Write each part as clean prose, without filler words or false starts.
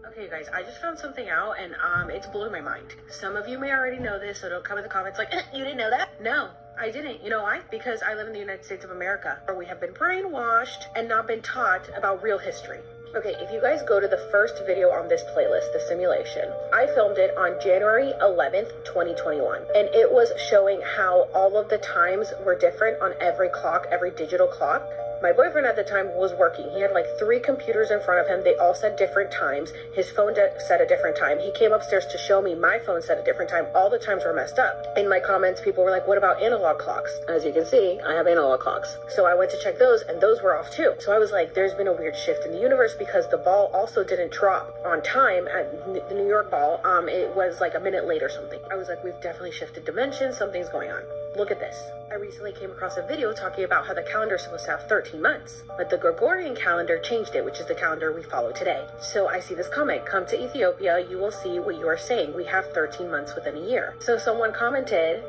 Okay, guys, I just found something out and it's blowing my mind. Some of you may already know this, so don't come in the comments like, you didn't know that? No, I didn't. You know why? Because I live in the United States of America, where we have been brainwashed and not been taught about real history. Okay, if you guys go to the first video on this playlist, the simulation, I filmed it on January 11th, 2021. And it was showing how all of the times were different on every clock, every digital clock. My boyfriend at the time was working. He had like 3 computers in front of him. They all said different times. His phone said a different time. He came upstairs to show me my phone said a different time. All the times were messed up. In my comments, people were like, what about analog clocks? As you can see, I have analog clocks. So I went to check those and those were off too. So I was like, there's been a weird shift in the universe because the ball also didn't drop on time at the New York ball. It was like a minute late or something. I was like, we've definitely shifted dimensions. Something's going on. Look at this. I recently came across a video talking about how the calendar is supposed to have 13 months, but the Gregorian calendar changed it, which is the calendar we follow today. So I see this comment, come to Ethiopia, you will see what you are saying. We have 13 months within a year. So someone commented,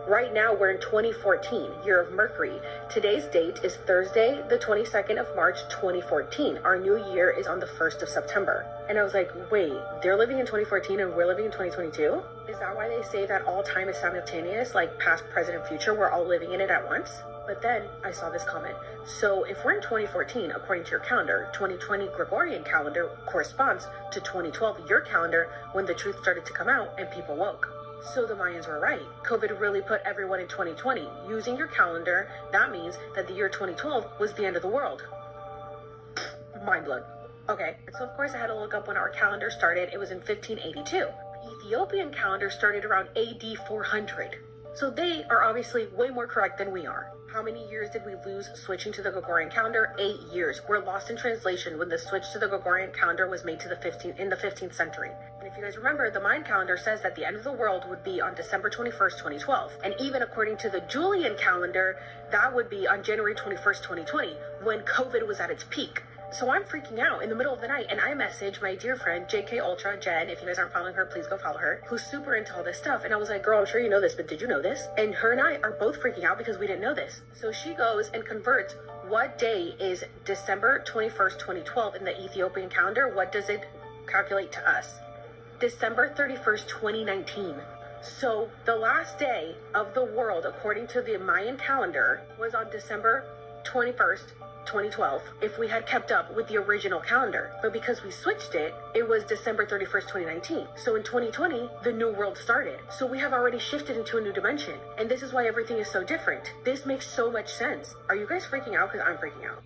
right now we're in 2014, year of Mercury. Today's date is Thursday, the 22nd of March, 2014. Our new year is on the 1st of September. And I was like, wait, they're living in 2014 and we're living in 2022? Is that why they say that all time is simultaneous, like past, present, and future, we're all living in it at once? But then I saw this comment. So if we're in 2014, according to your calendar, 2020 Gregorian calendar corresponds to 2012, your calendar, when the truth started to come out and people woke. So the Mayans were right. COVID really put everyone in 2020. Using your calendar, that means that the year 2012 was the end of the world. Mind blown. Okay, so of course I had to look up when our calendar started. It was in 1582. Ethiopian calendar started around AD 400. So they are obviously way more correct than we are. How many years did we lose switching to the Gregorian calendar? 8 years. We're lost in translation when the switch to the Gregorian calendar was made to in the 15th century. And if you guys remember, the Mayan calendar says that the end of the world would be on December 21st, 2012. And even according to the Julian calendar, that would be on January 21st, 2020, when COVID was at its peak. So I'm freaking out in the middle of the night, and I message my dear friend, JK Ultra, Jen. If you guys aren't following her, please go follow her, who's super into all this stuff. And I was like, girl, I'm sure you know this, but did you know this? And her and I are both freaking out because we didn't know this. So she goes and converts what day is December 21st, 2012 in the Ethiopian calendar. What does it calculate to us? December 31st, 2019. So the last day of the world, according to the Mayan calendar, was on December 21st, 2012, if we had kept up with the original calendar. But because we switched it, it was December 31st, 2019. So in 2020, the new world started. So we have already shifted into a new dimension. And this is why everything is so different. This makes so much sense. Are you guys freaking out? Because I'm freaking out.